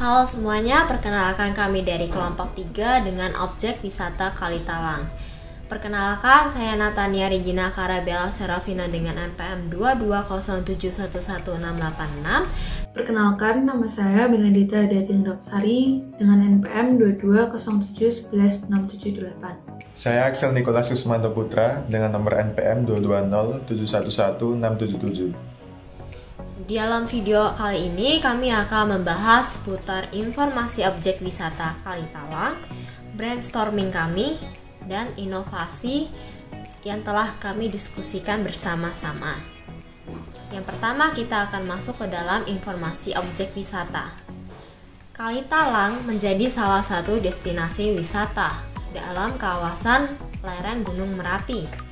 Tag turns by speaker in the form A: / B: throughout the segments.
A: Halo semuanya, perkenalkan kami dari kelompok 3 dengan objek wisata Kalitalang. Perkenalkan, saya Natania Regina Karabella Serafina dengan NPM 220711686.
B: Perkenalkan, nama saya Benedita Datindropsari dengan NPM 2207111678.
C: Saya Axel Nicholas Susmanto Putra dengan nomor NPM 2207111677.
A: Di dalam video kali ini kami akan membahas seputar informasi objek wisata Kalitalang, brainstorming kami, dan inovasi yang telah kami diskusikan bersama-sama. Yang pertama, kita akan masuk ke dalam informasi objek wisata. Kalitalang menjadi salah satu destinasi wisata dalam kawasan lereng Gunung Merapi.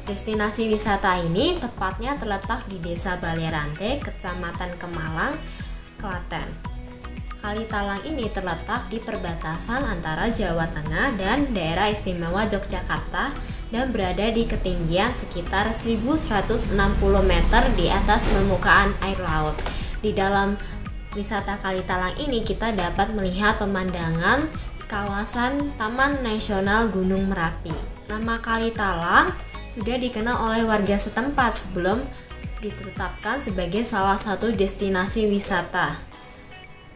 A: Destinasi wisata ini tepatnya terletak di Desa Balerante, Kecamatan Kemalang, Klaten. Kalitalang ini terletak di perbatasan antara Jawa Tengah dan Daerah Istimewa Yogyakarta dan berada di ketinggian sekitar 1160 meter di atas permukaan air laut. Di dalam wisata Kalitalang ini kita dapat melihat pemandangan kawasan Taman Nasional Gunung Merapi. Nama Kalitalang sudah dikenal oleh warga setempat sebelum ditetapkan sebagai salah satu destinasi wisata.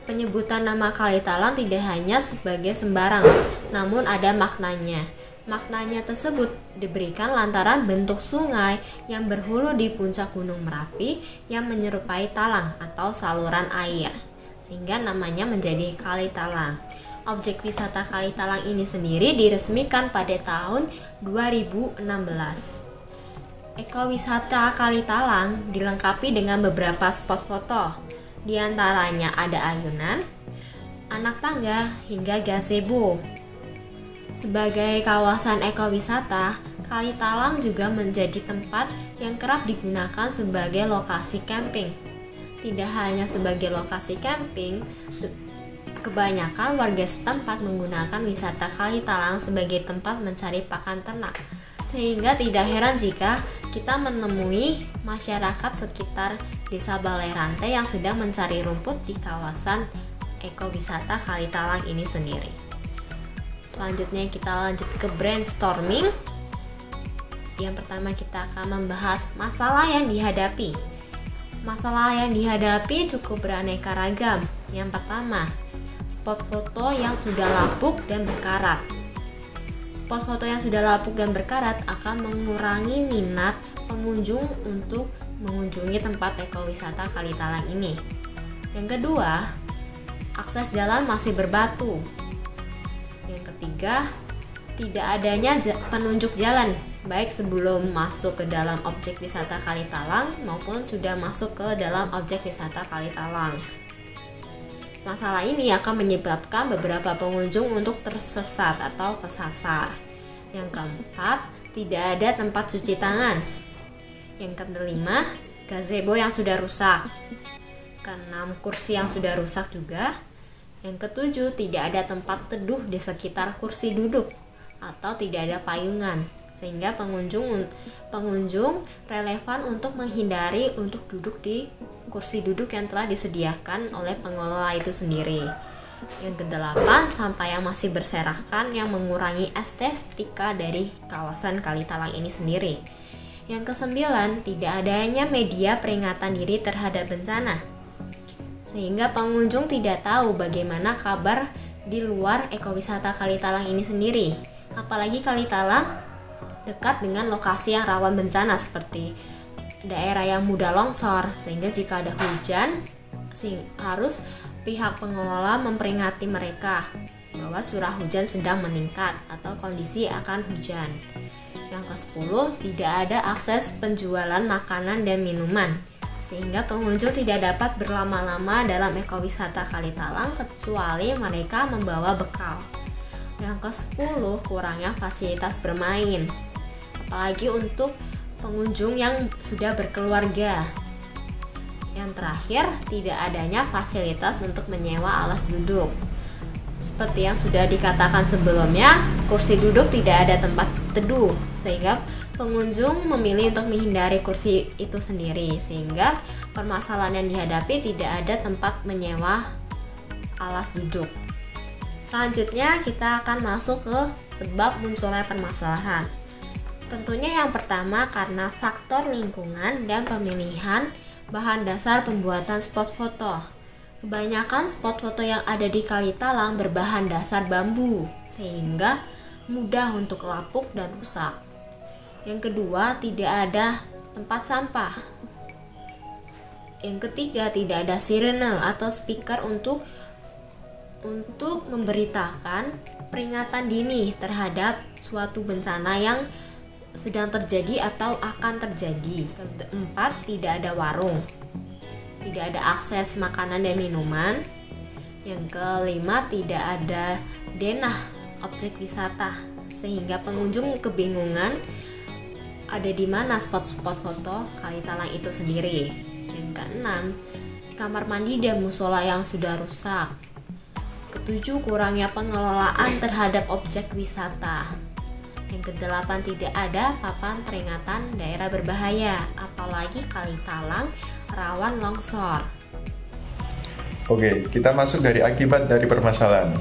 A: Penyebutan nama Kalitalang tidak hanya sebagai sembarang, namun ada maknanya. Maknanya tersebut diberikan lantaran bentuk sungai yang berhulu di puncak Gunung Merapi yang menyerupai talang atau saluran air, sehingga namanya menjadi Kalitalang. Objek wisata Kalitalang ini sendiri diresmikan pada tahun 2016. Ekowisata Kalitalang dilengkapi dengan beberapa spot foto. Di antaranya ada ayunan, anak tangga, hingga gazebo. Sebagai kawasan ekowisata, Kalitalang juga menjadi tempat yang kerap digunakan sebagai lokasi camping. Tidak hanya sebagai lokasi camping, kebanyakan warga setempat menggunakan wisata Kalitalang sebagai tempat mencari pakan ternak, sehingga tidak heran jika kita menemui masyarakat sekitar Desa Balerante yang sedang mencari rumput di kawasan ekowisata Kalitalang ini sendiri. Selanjutnya kita lanjut ke brainstorming. Yang pertama kita akan membahas masalah yang dihadapi. Masalah yang dihadapi cukup beraneka ragam. Yang pertama, spot foto yang sudah lapuk dan berkarat. Spot foto yang sudah lapuk dan berkarat akan mengurangi minat pengunjung untuk mengunjungi tempat ekowisata Kalitalang ini. Yang kedua, akses jalan masih berbatu. Yang ketiga, tidak adanya penunjuk jalan baik sebelum masuk ke dalam objek wisata Kalitalang maupun sudah masuk ke dalam objek wisata Kalitalang. Masalah ini akan menyebabkan beberapa pengunjung untuk tersesat atau kesasar. Yang keempat, tidak ada tempat cuci tangan. Yang kelima, gazebo yang sudah rusak. Keenam, kursi yang sudah rusak juga. Yang ketujuh, tidak ada tempat teduh di sekitar kursi duduk atau tidak ada payungan, sehingga pengunjung relevan untuk menghindari untuk duduk di kursi duduk yang telah disediakan oleh pengelola itu sendiri. Yang kedelapan, sampah yang masih berserakan yang mengurangi estetika dari kawasan Kalitalang ini sendiri. Yang kesembilan, tidak adanya media peringatan diri terhadap bencana, sehingga pengunjung tidak tahu bagaimana kabar di luar ekowisata Kalitalang ini sendiri. Apalagi Kalitalang dekat dengan lokasi yang rawan bencana seperti daerah yang mudah longsor, sehingga jika ada hujan harus pihak pengelola memperingati mereka bahwa curah hujan sedang meningkat atau kondisi akan hujan. Yang ke-10, tidak ada akses penjualan makanan dan minuman, sehingga pengunjung tidak dapat berlama-lama dalam ekowisata Kalitalang kecuali mereka membawa bekal. Yang ke-10, kurangnya fasilitas bermain, apalagi untuk pengunjung yang sudah berkeluarga. Yang terakhir, tidak adanya fasilitas untuk menyewa alas duduk. Seperti yang sudah dikatakan sebelumnya, kursi duduk tidak ada tempat teduh, sehingga pengunjung memilih untuk menghindari kursi itu sendiri, sehingga permasalahan yang dihadapi tidak ada tempat menyewa alas duduk. Selanjutnya kita akan masuk ke sebab munculnya permasalahan. Tentunya yang pertama karena faktor lingkungan dan pemilihan bahan dasar pembuatan spot foto. Kebanyakan spot foto yang ada di Kalitalang berbahan dasar bambu, sehingga mudah untuk lapuk dan rusak. Yang kedua, tidak ada tempat sampah. Yang ketiga, tidak ada sirene atau speaker untuk memberitakan peringatan dini terhadap suatu bencana yang sedang terjadi atau akan terjadi. Keempat, tidak ada warung. Tidak ada akses makanan dan minuman. Yang kelima, tidak ada denah objek wisata sehingga pengunjung kebingungan ada di mana spot-spot foto Kalitalang itu sendiri. Yang keenam, kamar mandi dan musola yang sudah rusak. Ketujuh, kurangnya pengelolaan terhadap objek wisata. Yang kedelapan, tidak ada papan peringatan daerah berbahaya, apalagi Kalitalang rawan longsor.
C: Oke, kita masuk dari akibat dari permasalahan.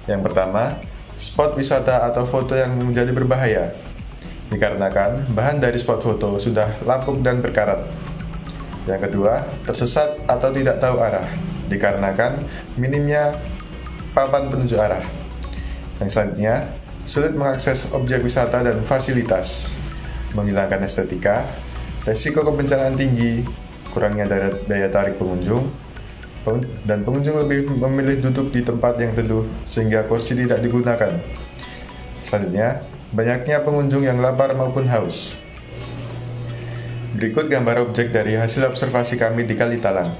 C: Yang pertama, spot wisata atau foto yang menjadi berbahaya dikarenakan bahan dari spot foto sudah lapuk dan berkarat. Yang kedua, tersesat atau tidak tahu arah dikarenakan minimnya papan penunjuk arah. Yang selanjutnya, sulit mengakses objek wisata dan fasilitas, menghilangkan estetika, resiko kebencanaan tinggi, kurangnya daya tarik pengunjung, dan pengunjung lebih memilih duduk di tempat yang teduh sehingga kursi tidak digunakan. Selanjutnya, banyaknya pengunjung yang lapar maupun haus. Berikut gambar objek dari hasil observasi kami di Kalitalang.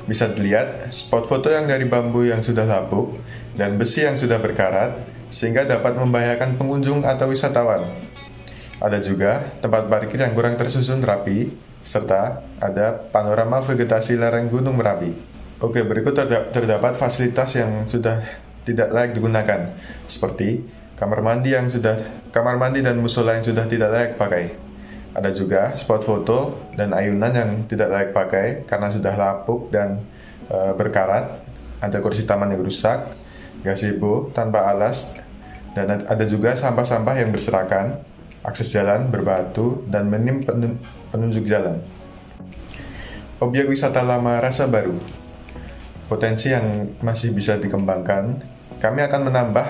C: Bisa dilihat spot foto yang dari bambu yang sudah lapuk dan besi yang sudah berkarat sehingga dapat membahayakan pengunjung atau wisatawan. Ada juga tempat parkir yang kurang tersusun rapi serta ada panorama vegetasi lereng Gunung Merapi. Oke, berikut terdapat fasilitas yang sudah tidak layak digunakan seperti kamar mandi dan musola yang sudah tidak layak pakai. Ada juga spot foto dan ayunan yang tidak layak pakai karena sudah lapuk dan berkarat. Ada kursi taman yang rusak, gazebo tanpa alas, dan ada juga sampah-sampah yang berserakan, akses jalan berbatu, dan minim penunjuk jalan. Objek wisata lama rasa baru. Potensi yang masih bisa dikembangkan, kami akan menambah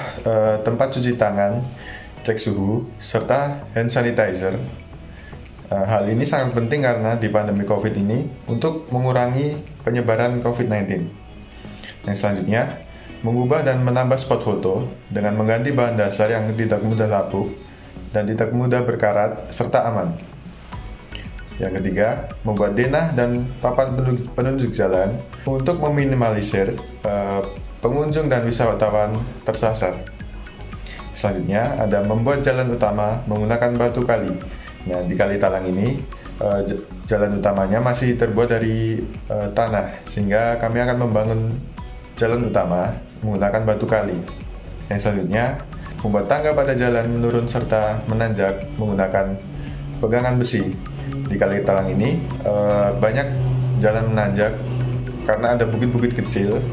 C: tempat cuci tangan, cek suhu, serta hand sanitizer. Hal ini sangat penting karena di pandemi COVID ini untuk mengurangi penyebaran COVID-19. Yang selanjutnya, mengubah dan menambah spot foto dengan mengganti bahan dasar yang tidak mudah lapuk dan tidak mudah berkarat serta aman. Yang ketiga, membuat denah dan papan penunjuk jalan untuk meminimalisir pengunjung dan wisatawan tersasar. Selanjutnya, ada membuat jalan utama menggunakan batu kali. Nah, di Kalitalang ini jalan utamanya masih terbuat dari tanah, sehingga kami akan membangun jalan utama menggunakan batu kali. Yang selanjutnya, membuat tangga pada jalan menurun serta menanjak menggunakan pegangan besi. Di Kalitalang ini banyak jalan menanjak karena ada bukit-bukit kecil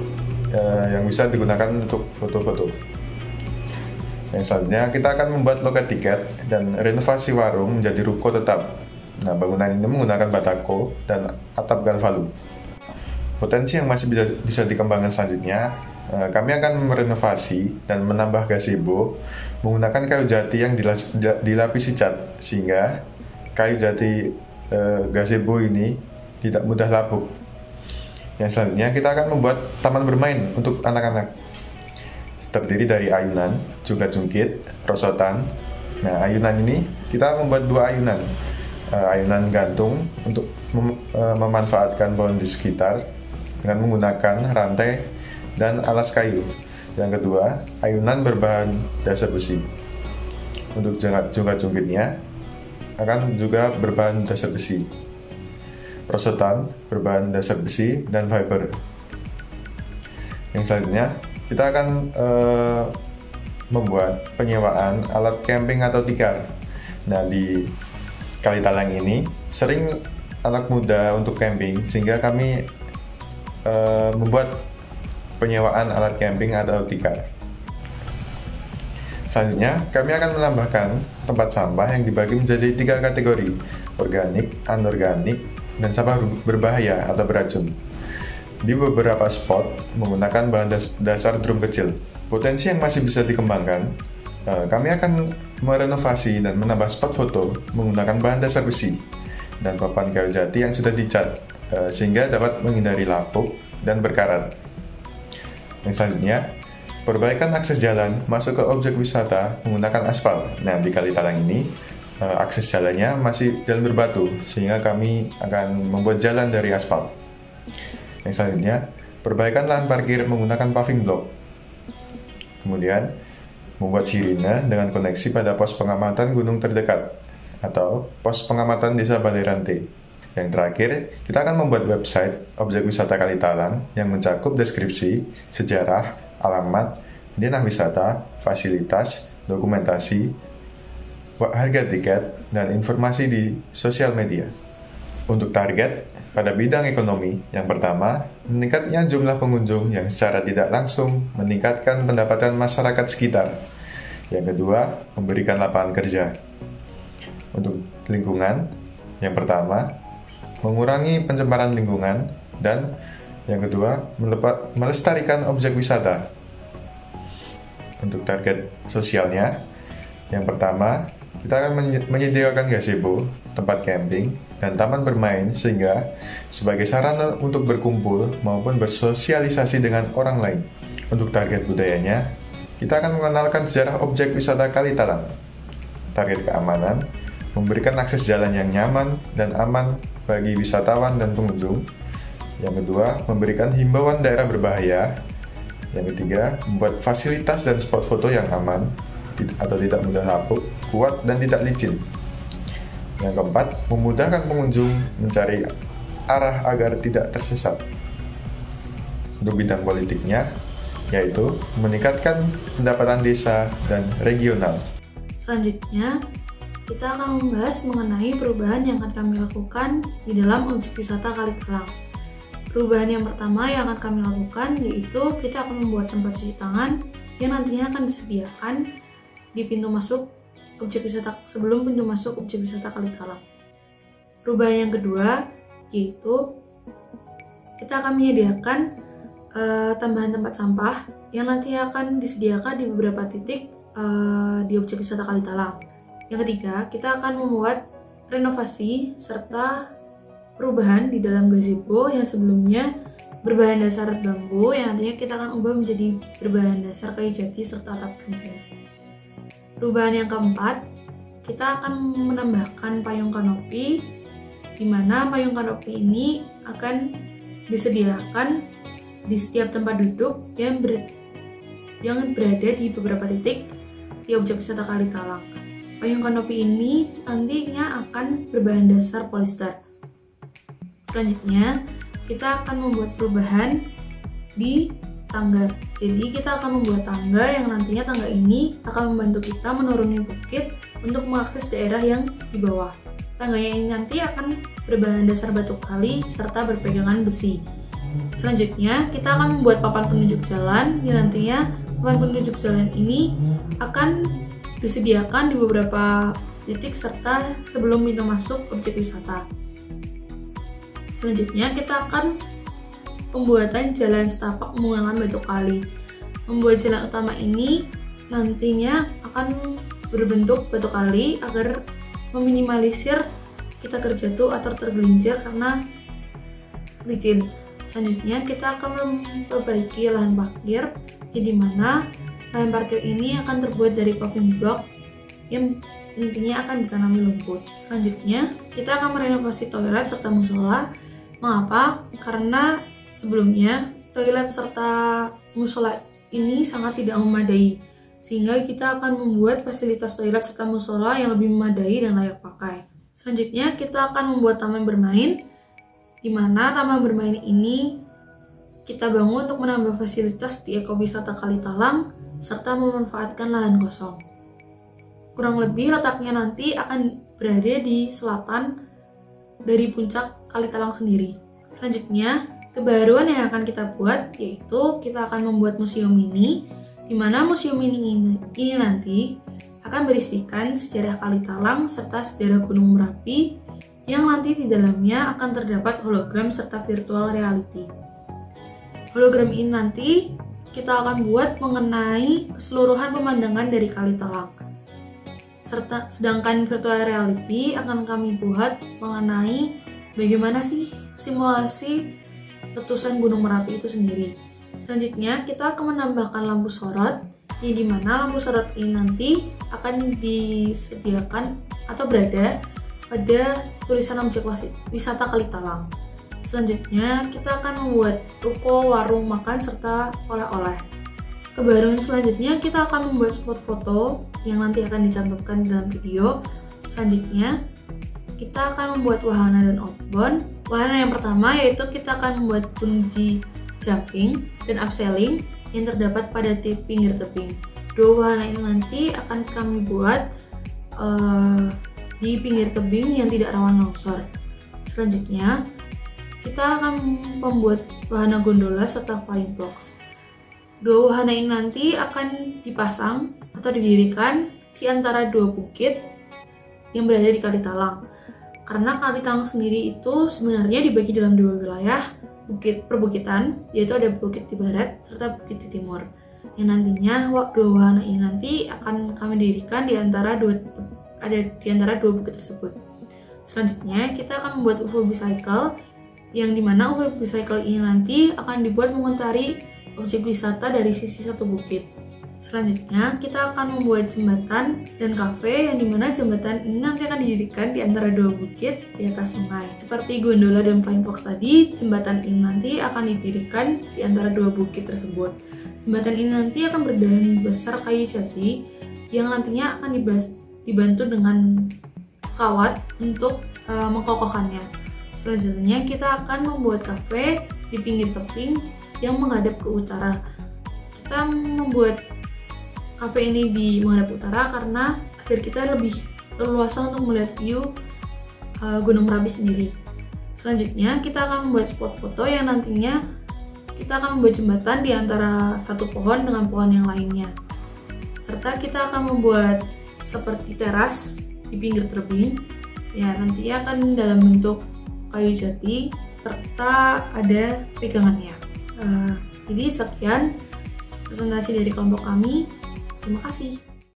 C: yang bisa digunakan untuk foto-foto. Yang selanjutnya, kita akan membuat loket tiket dan renovasi warung menjadi ruko tetap. Nah, bangunan ini menggunakan batako dan atap galvalu. Potensi yang masih bisa dikembangkan selanjutnya, kami akan merenovasi dan menambah gazebo menggunakan kayu jati yang dilapisi cat, sehingga kayu jati gazebo ini tidak mudah lapuk. Yang selanjutnya, kita akan membuat taman bermain untuk anak-anak. Terdiri dari ayunan, jungkat-jungkit, rosotan. Nah, ayunan ini kita membuat 2 ayunan. Ayunan gantung untuk memanfaatkan pohon di sekitar dengan menggunakan rantai dan alas kayu. Yang kedua, ayunan berbahan dasar besi. Untuk jungkat-jungkitnya akan juga berbahan dasar besi. Rosotan berbahan dasar besi dan fiber. Yang selanjutnya, kita akan membuat penyewaan alat camping atau tikar. Nah, di Kalitalang ini sering anak muda untuk camping, sehingga kami membuat penyewaan alat camping atau tikar. Selanjutnya, kami akan menambahkan tempat sampah yang dibagi menjadi 3 kategori, organik, anorganik, dan sampah berbahaya atau beracun. Di beberapa spot menggunakan bahan dasar drum kecil. Potensi yang masih bisa dikembangkan, kami akan merenovasi dan menambah spot foto menggunakan bahan dasar besi dan papan kayu jati yang sudah dicat, sehingga dapat menghindari lapuk dan berkarat. Yang selanjutnya, perbaikan akses jalan masuk ke objek wisata menggunakan aspal. Nah, di Kalitalang ini, akses jalannya masih jalan berbatu, sehingga kami akan membuat jalan dari aspal. Yang selanjutnya, perbaikan lahan parkir menggunakan paving block. Kemudian, membuat sirine dengan koneksi pada pos pengamatan gunung terdekat atau pos pengamatan desa Balai Rante. Yang terakhir, kita akan membuat website objek wisata Kalitalang yang mencakup deskripsi, sejarah, alamat, denah wisata, fasilitas, dokumentasi, harga tiket, dan informasi di sosial media. Untuk target, pada bidang ekonomi, yang pertama, meningkatnya jumlah pengunjung yang secara tidak langsung meningkatkan pendapatan masyarakat sekitar. Yang kedua, memberikan lapangan kerja. Untuk lingkungan, yang pertama, mengurangi pencemaran lingkungan, dan yang kedua, melestarikan objek wisata. Untuk target sosialnya, yang pertama, kita akan menyediakan gazebo, tempat camping, dan taman bermain sehingga sebagai sarana untuk berkumpul maupun bersosialisasi dengan orang lain. Untuk target budayanya, kita akan mengenalkan sejarah objek wisata Kalitalang. Target keamanan, memberikan akses jalan yang nyaman dan aman bagi wisatawan dan pengunjung. Yang kedua, memberikan himbauan daerah berbahaya. Yang ketiga, membuat fasilitas dan spot foto yang aman atau tidak mudah lapuk, kuat, dan tidak licin. Yang keempat, memudahkan pengunjung mencari arah agar tidak tersesat. Untuk bidang politiknya, yaitu meningkatkan pendapatan desa dan regional.
B: Selanjutnya, kita akan membahas mengenai perubahan yang akan kami lakukan di dalam objek wisata Kalitalang. Perubahan yang pertama yang akan kami lakukan yaitu kita akan membuat tempat cuci tangan yang nantinya akan disediakan di pintu masuk objek wisata sebelum pintu masuk objek wisata Kalitalang. Perubahan yang kedua yaitu kita akan menyediakan tambahan tempat sampah yang nantinya akan disediakan di beberapa titik di objek wisata Kalitalang. Yang ketiga, kita akan membuat renovasi serta perubahan di dalam gazebo yang sebelumnya berbahan dasar bambu yang nantinya kita akan ubah menjadi berbahan dasar kayu jati serta atap genteng. Perubahan yang keempat, kita akan menambahkan payung kanopi, di mana payung kanopi ini akan disediakan di setiap tempat duduk yang berada di beberapa titik di objek wisata Kalitalang. Payung kanopi ini nantinya akan berbahan dasar polyester. Selanjutnya, kita akan membuat perubahan di tangga. Jadi kita akan membuat tangga yang nantinya tangga ini akan membantu kita menuruni bukit untuk mengakses daerah yang di bawah. Tangganya ini nanti akan berbahan dasar batu kali serta berpegangan besi. Selanjutnya, kita akan membuat papan penunjuk jalan yang nantinya papan penunjuk jalan ini akan disediakan di beberapa titik serta sebelum pintu masuk objek wisata. Selanjutnya, kita akan pembuatan jalan setapak menggunakan batu kali. Membuat jalan utama ini nantinya akan berbentuk batu kali agar meminimalisir kita terjatuh atau tergelincir karena licin. Selanjutnya, kita akan memperbaiki lahan parkir, di mana lahan parkir ini akan terbuat dari paving block yang nantinya akan ditanami lumpur. Selanjutnya, kita akan merenovasi toilet serta musola. Mengapa? Karena sebelumnya toilet serta musola ini sangat tidak memadai, sehingga kita akan membuat fasilitas toilet serta musola yang lebih memadai dan layak pakai. Selanjutnya, kita akan membuat taman bermain, di mana taman bermain ini kita bangun untuk menambah fasilitas di ekowisata Kalitalang serta memanfaatkan lahan kosong. Kurang lebih letaknya nanti akan berada di selatan dari puncak Kalitalang sendiri. Selanjutnya, Kebaruan yang akan kita buat yaitu kita akan membuat museum mini, di mana museum mini ini nanti akan berisikan sejarah Kalitalang serta sejarah Gunung Merapi yang nanti di dalamnya akan terdapat hologram serta virtual reality. Hologram ini nanti kita akan buat mengenai keseluruhan pemandangan dari Kalitalang. Sedangkan virtual reality akan kami buat mengenai bagaimana sih simulasi letusan Gunung Merapi itu sendiri. Selanjutnya kita akan menambahkan lampu sorot, di mana lampu sorot ini nanti akan disediakan atau berada pada tulisan objek wisata Kalitalang. Selanjutnya kita akan membuat ruko, warung makan, serta oleh-oleh. Kebaruan selanjutnya kita akan membuat spot foto yang nanti akan dicantumkan dalam video. Selanjutnya kita akan membuat wahana dan outbound. Wahana yang pertama yaitu kita akan membuat bungee jumping dan upselling yang terdapat pada pinggir tebing. Dua wahana ini nanti akan kami buat di pinggir tebing yang tidak rawan longsor. Selanjutnya kita akan membuat wahana gondola serta flying fox. Dua wahana ini nanti akan dipasang atau didirikan di antara dua bukit yang berada di Kalitalang. Karena Kalitalang sendiri itu sebenarnya dibagi dalam dua wilayah perbukitan, yaitu ada bukit di barat serta bukit di timur. Yang nantinya dua wahana ini nanti akan kami dirikan di antara dua bukit tersebut. Selanjutnya kita akan membuat UFO Bicycle, yang dimana UFO Bicycle ini nanti akan dibuat mengontari objek wisata dari sisi satu bukit. Selanjutnya kita akan membuat jembatan dan kafe, yang dimana jembatan ini nanti akan didirikan di antara dua bukit di atas sungai. Seperti gondola dan flying fox tadi, jembatan ini nanti akan didirikan di antara dua bukit tersebut. Jembatan ini nanti akan berbahan dasar kayu jati yang nantinya akan dibantu dengan kawat untuk mengkokohkannya. Selanjutnya kita akan membuat kafe di pinggir tebing yang menghadap ke utara. Kita membuat kafe ini menghadap utara karena agar kita lebih leluasa untuk melihat view Gunung Merapi sendiri. Selanjutnya kita akan membuat spot foto yang nantinya kita akan membuat jembatan di antara satu pohon dengan pohon yang lainnya. Serta kita akan membuat seperti teras di pinggir tebing, ya nantinya akan dalam bentuk kayu jati serta ada pegangannya. Jadi sekian presentasi dari kelompok kami. Terima kasih.